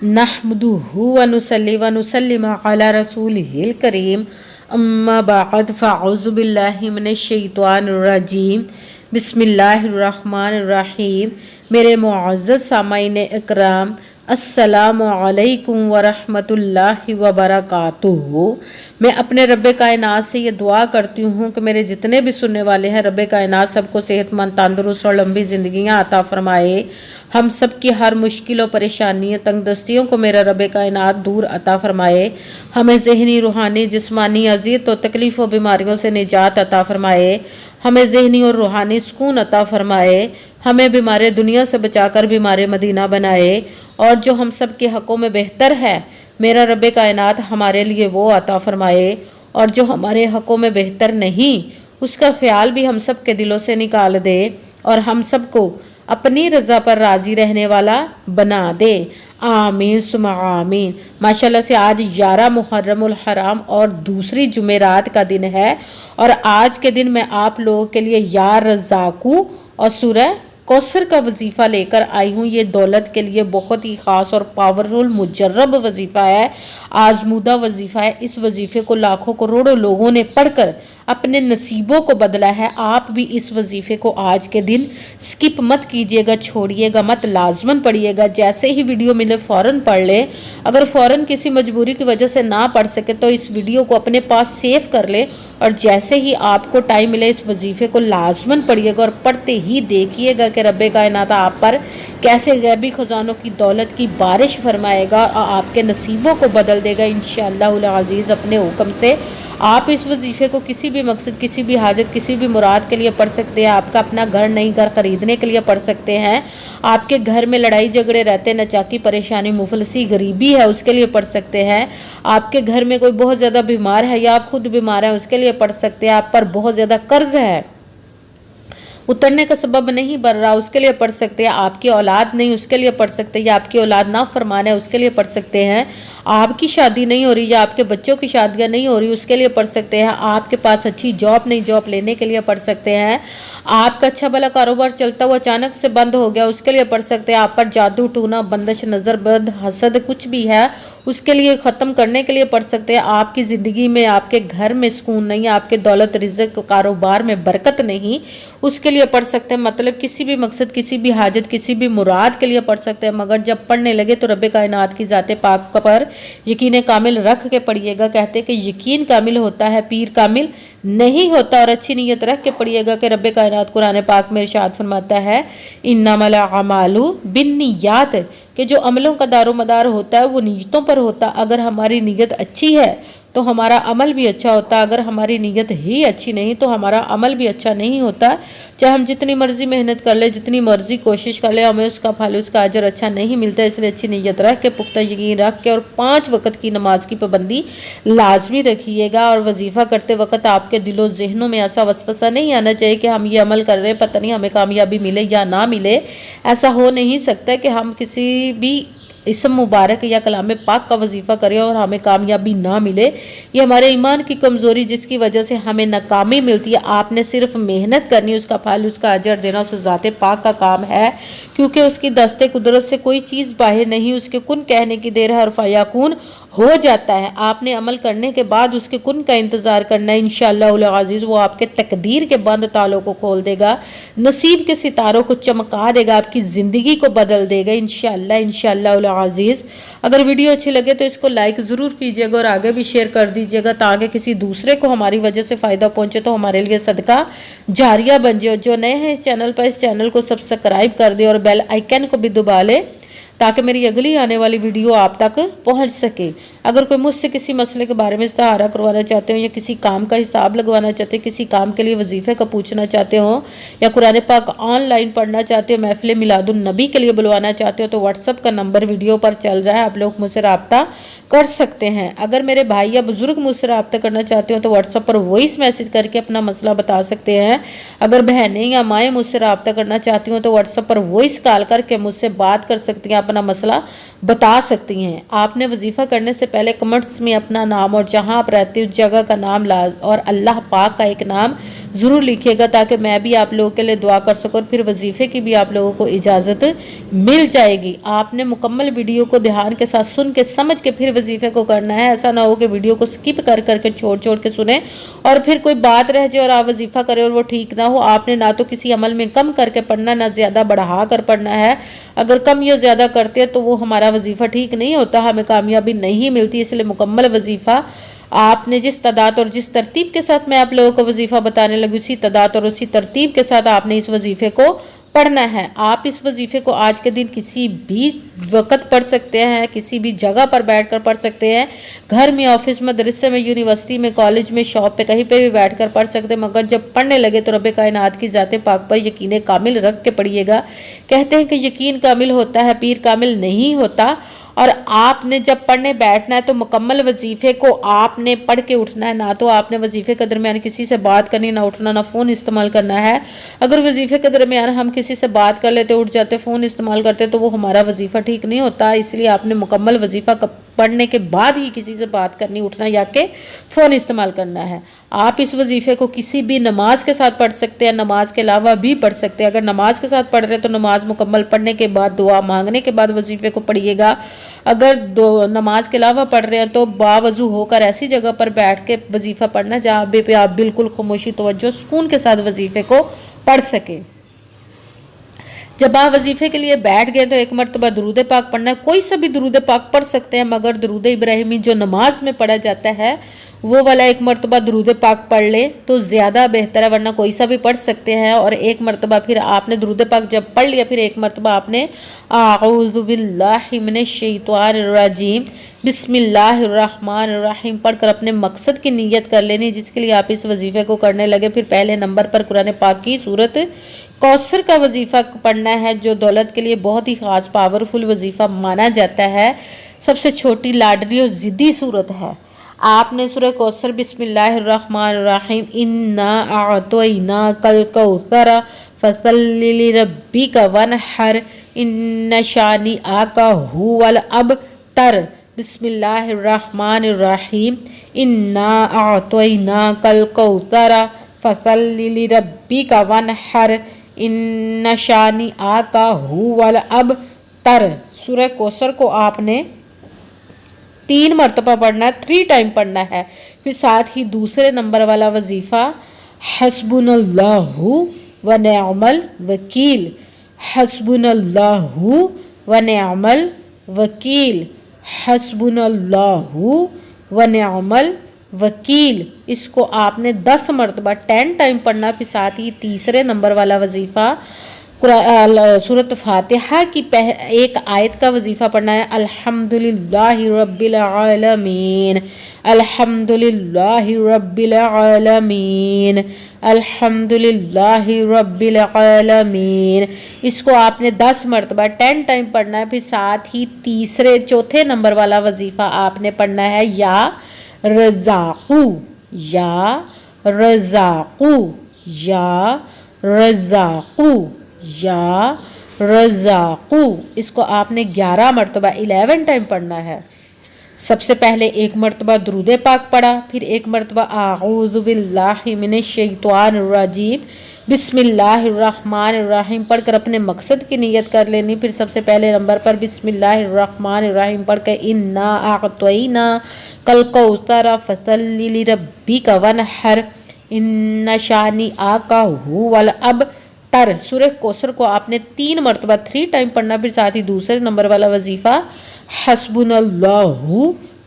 नहमदुहु व नुसल्ली व नुसल्लिम अला रसूलिहिल करीम अम्मा बाद फ़अऊज़ु बिल्लाहि मिनश शैतानिर रजीम बिस्मिल्लाहिर रहमानिर रहीम। मेरे मुअज़्ज़ज़ सामाईन इकराम, अस्सलामु अलैकुम व रहमतुल्लाहि व बरकातुहू। मैं अपने रब्बे कायनात से ये दुआ करती हूँ कि मेरे जितने भी सुनने वाले हैं रब्बे कायनात सबको सेहतमंद, तंदुरुस्त और लंबी ज़िंदगियाँ अता फरमाए। हम सब की हर मुश्किल और परेशानियों, तंगदस्तियों को मेरा रब्बे कायनात दूर अता फरमाए। हमें ज़हनी, रूहानी, जिस्मानी अज़ियत और तकलीफ़ और बीमारियों से निजात अता फरमाए। हमें ज़हनी और रूहानी सुकून अता फरमाए। हमें बीमार दुनिया से बचाकर बीमार मदीना बनाए। और जो हम सब के हक़ों में बेहतर है मेरा रब्बे कायनात हमारे लिए वो अता फरमाए, और जो हमारे हक़ों में बेहतर नहीं उसका ख्याल भी हम सब के दिलों से निकाल दे और हम सबको अपनी रज़ा पर राज़ी रहने वाला बना दे। आमीन सुमा आमीन। माशाल्लाह से आज 11 मुहर्रमुल हराम और दूसरी जुमेरात का दिन है, और आज के दिन मैं आप लोगों के लिए या रज़ाकू और सूरह कौसर का वजीफ़ा लेकर आई हूँ। ये दौलत के लिए बहुत ही ख़ास और पावरफुल मुजर्रब वजीफ़ा है, आजमूदा वजीफ़ा है। इस वजीफ़े को लाखों करोड़ों लोगों ने पढ़कर अपने नसीबों को बदला है। आप भी इस वजीफ़े को आज के दिन स्किप मत कीजिएगा, छोड़िएगा मत, लाजमन पढ़िएगा। जैसे ही वीडियो मिले फ़ौरन पढ़ ले। अगर फ़ौरन किसी मजबूरी की वजह से ना पढ़ सके तो इस वीडियो को अपने पास सेव कर ले, और जैसे ही आपको टाइम मिले इस वजीफ़े को लाजमन पढ़िएगा, और पढ़ते ही देखिएगा कि रब्बे कायनात आप पर कैसे गैबी ख़जानों की दौलत की बारिश फरमाएगा और आपके नसीबों को बदल देगा इंशाअल्लाहुल अज़ीज़ अपने हुक्म से। आप इस वजीफ़े को किसी भी मकसद, किसी भी हाजत, किसी भी मुराद के लिए पढ़ सकते हैं। आपका अपना घर नहीं, घर ख़रीदने के लिए पढ़ सकते हैं। आपके घर में लड़ाई झगड़े रहते, नचाकी परेशानी, मुफलसी, गरीबी है, उसके लिए पढ़ सकते हैं। आपके घर में कोई बहुत ज़्यादा बीमार है या आप खुद बीमार हैं, उसके लिए पढ़ सकते हैं। आप पर बहुत ज़्यादा कर्ज है, उतरने का सबब नहीं बन रहा, उसके लिए पढ़ सकते हैं। आपकी औलाद नहीं, उसके लिए पढ़ सकते हैं। या आपकी औलाद ना फरमान है, उसके लिए पढ़ सकते हैं। आपकी शादी नहीं हो रही या आपके बच्चों की शादियां नहीं हो रही, उसके लिए पढ़ सकते हैं। आपके पास अच्छी जॉब नहीं, जॉब लेने के लिए पढ़ सकते हैं। आपका अच्छा भला कारोबार चलता हुआ अचानक से बंद हो गया, उसके लिए पढ़ सकते हैं। आप पर जादू टूना, बंदिश, नज़र बद, हसद कुछ भी है, उसके लिए ख़त्म करने के लिए पढ़ सकते हैं। आपकी ज़िंदगी में, आपके घर में सुकून नहीं, आपके दौलत, रिज़्क़, कारोबार में बरकत नहीं, उसके लिए पढ़ सकते हैं। मतलब किसी भी मकसद, किसी भी हाजत, किसी भी मुराद के लिए पढ़ सकते हैं। मगर जब पढ़ने लगे तो रब्बे कायनात की ज़ाते पाक पर यकीन कामिल रख के पढ़िएगा। कहते हैं कि यकीन कामिल होता है, पीर कामिल नहीं होता। और अच्छी नीयत रख के पढ़िएगा कि रब्बे कायनात कुरान पाक में इरशाद फरमाता है इन्नमल अमालु बिन्नियात, कि जो अमलों का दारोमदार होता है वो नीयतों पर होता। अगर हमारी नीयत अच्छी है तो हमारा अमल भी अच्छा होता, अगर हमारी नीयत ही अच्छी नहीं तो हमारा अमल भी अच्छा नहीं होता। चाहे हम जितनी मर्जी मेहनत कर ले, जितनी मर्जी कोशिश कर ले, हमें उसका फल, उसका अजर अच्छा नहीं मिलता। इसलिए अच्छी नीयत रख के, पुख्ता यकीन रख के, और 5 वक्त की नमाज की पाबंदी लाजमी रखिएगा। और वजीफ़ा करते वक्त आपके दिलो ज़हनों में ऐसा वसवसा नहीं आना चाहिए कि हम ये अमल कर रहे हैं, पता नहीं हमें कामयाबी मिले या ना मिले। ऐसा हो नहीं सकता कि हम किसी भी इसम मुबारक या कलाम पाक का वजीफ़ा करें और हमें कामयाबी ना मिले। ये हमारे ईमान की कमज़ोरी जिसकी वजह से हमें नाकामी मिलती है। आपने सिर्फ मेहनत करनी, उसका फल, उसका अजर देना उस ज़ाते पाक का काम है, क्योंकि उसकी दस्ते कुदरत से कोई चीज़ बाहर नहीं। उसके कुन कहने की देर है और फयाकून हो जाता है। आपने अमल करने के बाद उसके कुन का इंतज़ार करना है। इंशाअल्लाहुल अज़ीज़ वो आपके तकदीर के बंद तालों को खोल देगा, नसीब के सितारों को चमका देगा, आपकी ज़िंदगी को बदल देगा इंशाअल्लाहुल अज़ीज़। अगर वीडियो अच्छी लगे तो इसको लाइक ज़रूर कीजिएगा और आगे भी शेयर कर दीजिएगा, ताकि किसी दूसरे को हमारी वजह से फ़ायदा पहुँचे तो हमारे लिए सदका जारिया बन जाए। जो नए हैं इस चैनल पर, इस चैनल को सब्सक्राइब कर दे और बेल आइकन को भी दबा ले, ताकि मेरी अगली आने वाली वीडियो आप तक पहुंच सके। अगर कोई मुझसे किसी मसले के बारे में इस्ताहारा करवाना चाहते हो, या किसी काम का हिसाब लगवाना चाहते हो, किसी काम के लिए वजीफ़े का पूछना चाहते हो, या कुरान पाक ऑनलाइन पढ़ना चाहते हो, महफिल मिलादुन नबी के लिए बुलवाना चाहते हो, तो व्हाट्सअप का नंबर वीडियो पर चल रहा है, आप लोग मुझसे रब्ता कर सकते हैं। अगर मेरे भाई या बुजुर्ग मुझसे रब्ता करना चाहते हो तो व्हाट्सअप पर वॉइस मैसेज करके अपना मसला बता सकते हैं। अगर बहनें या माएँ मुझसे रब्ता करना चाहती हो तो व्हाट्सअप पर वॉइस कॉल करके मुझसे बात कर सकती हैं। اپنا مسئلہ بتا سکتی ہیں۔ آپ نے وظیفہ کرنے سے پہلے کمنٹس میں اپنا نام اور جہاں آپ رہتے اس جگہ کا نام اور اللہ پاک کا ایک نام ضرور لکھیے گا تاکہ میں بھی آپ لوگوں کے لیے دعا کر سکوں اور پھر وظیفے کی بھی آپ لوگوں کو اجازت مل جائے گی۔ آپ نے مکمل ویڈیو کو دھیان کے ساتھ سن کے سمجھ کے پھر وظیفے کو کرنا ہے۔ ایسا نہ ہو کہ ویڈیو کو سکپ کر کے چھوڑ کے سنیں اور پھر کوئی بات رہ جائے اور آپ وظیفہ کریں اور وہ ٹھیک نہ ہو۔ آپ نے نہ تو کسی عمل میں کم کر کے پڑھنا نہ زیادہ بڑھا کر پڑھنا ہے۔ اگر کم یا زیادہ کرتے ہیں تو وہ ہمارا وظیفہ ٹھیک نہیں ہوتا، ہمیں کامیابی نہیں ملتی۔ اس لیے مکمل وظیفہ آپ نے جس تعداد اور جس ترتیب کے ساتھ میں آپ لوگوں کو وظیفہ بتانے لگی اسی تعداد اور اسی ترتیب کے ساتھ آپ نے اس وظیفے کو پڑھنا ہے۔ آپ اس وظیفے کو آج کے دن کسی بھی وقت پڑھ سکتے ہیں، کسی بھی جگہ پر بیٹھ کر پڑھ سکتے ہیں، گھر میں، آفس میں، مدرسے میں، یونیورسٹی میں، کالج میں، شاپ پہ، کہیں پہ بھی بیٹھ کر پڑھ سکتے ہیں، مگر جب پڑھنے لگے تو رب کائنات کی ذات پاک پر یقین کامل رکھ کے پڑھیے گا۔ کہتے ہیں کہ یقین کامل ہوتا ہے، پیر کامل نہیں ہوتا، اور آپ نے جب پڑھنے بیٹھنا ہے تو مکمل وظیفے کو آپ نے پڑھ کے اٹھنا ہے۔ نہ تو آپ نے وظیفے کے درمیان کسی سے بات کرنی، نہ اٹھنا، نہ فون استعمال کرنا ہے۔ اگر وظیفے کے درمیان ہم کسی سے بات کر لیتے، اٹھ جاتے، فون استعمال کرتے تو وہ ہمارا وظیفہ ٹھیک نہیں ہوتا۔ اس لیے آپ نے مکمل وظیفہ پڑھنے کے بعد ہی کسی سے بات کرنی، اٹھنا یا کہ فون استعمال کرنا ہے۔ آپ اس وظیفے کو کسی بھی نماز کے ساتھ پڑھ سکتے ہیں، نماز کے علاوہ بھی پڑھ سکتے ہیں۔ اگر نماز کے ساتھ پڑھ رہے تو نماز مکمل پڑھنے کے بعد دعا مانگنے کے بعد وظیفے کو پڑھیے گا۔ اگر نماز کے علاوہ پڑھ رہے ہیں تو باوضو ہو کر ایسی جگہ پر بیٹھ کے وظیفہ پڑھنا جہاں پہ آپ بالکل خاموشی، توجہ، سکون کے ساتھ وظیفے کو پڑھ سکیں۔ جب آپ وظیفے کے لیے بیٹھ گئے تو ایک مرتبہ درود پاک پڑھنا ہے۔ کوئی سا بھی درود پاک پڑھ سکتے ہیں، مگر درود ابراہیمی جو نماز میں پڑھا جاتا ہے وہ والا ایک مرتبہ درود پاک پڑھ لیں تو زیادہ بہتر ہے، ورنہ کوئی سا بھی پڑھ سکتے ہیں۔ اور ایک مرتبہ پھر آپ نے درود پاک جب پڑھ لیا پھر ایک مرتبہ آپ نے اعوذ باللہ من الشیطان الرجیم بسم اللہ الرحمن الرحیم پڑھ کر اپنے مقصد کی نیت کر لینی جس کے لیے آپ اس وظیفے کو کرنے لگے۔ پھر پہلے نمبر پر قرآن پاک کی سورت کوثر کا وظیفہ پڑھنا ہے جو دولت کے لیے بہت ہی خاص پاورفل وظیفہ مانا جاتا ہے۔ سب سے چھوٹی، لاڈلی اور ضدی صورت ہے۔ آپ نے سورہ کوثر بسم اللہ الرحمن الرحیم انا اعطیناک الکوثر فصلی لربک وانحر ان شانئک ھو الابتر بسم اللہ الرحمن الرحیم انا اعطیناک الکوثر فصلی لربک وانحر ان شانئک ھو الابتر۔ سورہ کوثر کو آپ نے 3 مرتبہ پڑھنا ہے، 3 ٹائم پڑھنا ہے۔ پھر ساتھ ہی دوسرے نمبر والا وظیفہ حسبنا اللہ و نعم الوکیل، حسبنا اللہ و نعم الوکیل، حسبنا اللہ و نعم الوکیل۔ اس کو آپ نے 10 مرتبہ 10 ٹائم پڑھنا۔ پھر ساتھ ہی تیسرے نمبر والا وظیفہ سورۃ فاتحہ کی ایک آیت کا وظیفہ پڑھنا ہے۔ الحمدللہ رب العالمین، الحمدللہ رب العالمین، الحمدللہ رب العالمین۔ اس کو آپ نے 10 مرتبہ 10 ٹائم پڑھنا ہے۔ پھر ساتھ ہی چوتھے نمبر والا وظیفہ آپ نے پڑھنا ہے یا رزاقو، یا رزاقو، یا رزاقو، یا رزاقو۔ اس کو آپ نے 11 مرتبہ 11 ٹائم پڑھنا ہے۔ سب سے پہلے ایک مرتبہ درود پاک پڑھا، پھر ایک مرتبہ اعوذ باللہ من الشیطان الرجیم بسم اللہ الرحمن الرحیم پڑھ کر اپنے مقصد کی نیت کر لینی۔ پھر سب سے پہلے نمبر پر بسم اللہ الرحمن الرحیم پڑھ کے انا اعطیناک الکوثر فصلی لربک وانحر ان شانئک ھو الابتر۔ سورہ کوثر کو آپ نے 3 مرتبہ 3 ٹائم پڑھنا۔ پھر ساتھ ہی دوسرے نمبر والا وظیفہ حسبنا اللہ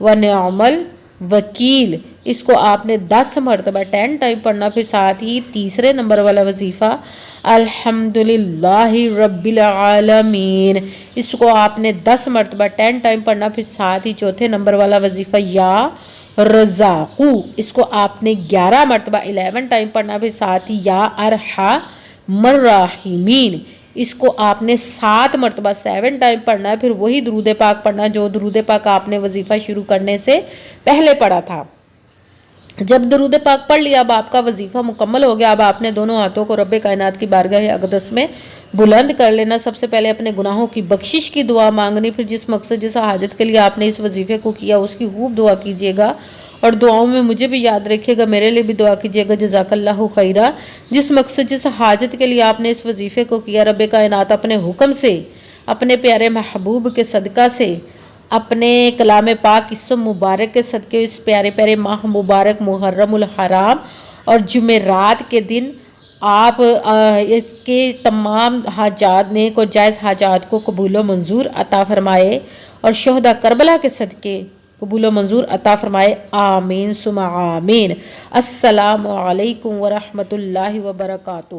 و نعم الوکیل، اس کو آپ نے 10 مرتبہ 10 ٹائم پڑھنا۔ پھر ساتھ ہی تیسرے نمبر والا وظیفہ الحمدللہ رب العالمین، اس کو آپ نے 10 مرتبہ 10 ٹائم پڑھنا۔ پھر ساتھ ہی چوتھے نمبر والا وظیفہ یا رزاقو، اس کو آپ نے 11 مرتبہ 11 ٹائم پڑھنا۔ پھر ساتھ ہی یا ارحم الراحمین، اس کو آپ نے 7 مرتبہ 7 ٹائم پڑھنا ہے۔ پھر وہی درود پاک پڑھنا جو درود پاک آپ نے وظیفہ شروع کرنے سے پہلے پڑھا تھا۔ جب درود پاک پڑھ لیا، اب آپ کا وظیفہ مکمل ہو گیا۔ اب آپ نے دونوں ہاتھوں کو رب کائنات کی بارگاہ اقدس میں بلند کر لینا۔ سب سے پہلے اپنے گناہوں کی بخشش کی دعا مانگنی، پھر جس مقصد جس حاجت کے لیے آپ نے اس وظیفے کو کیا اس کی خوب دعا کیجیے گا، اور دعاؤں میں مجھے بھی یاد رکھیے گا، میرے لیے بھی دعا کیجیے گا۔ جزاک اللہ خیرہ۔ جس مقصد جس حاجت کے لیے آپ نے اس وظیفے کو کیا، رب کائنات اپنے حکم سے، اپنے پیارے محبوب کے صدقہ سے، اپنے کلام پاک اسم مبارک کے صدقے، اس پیارے پیارے ماہ مبارک محرم الحرام اور جمعرات کے دن آپ اس کے تمام حاجات، نیک اور جائز حاجات کو قبول و منظور عطا فرمائے، اور شہداء کربلا کے صدقے قبول و منظور عطا فرمائے۔ آمین ثم آمین۔ السلام علیکم ورحمۃ اللہ وبرکاتہ۔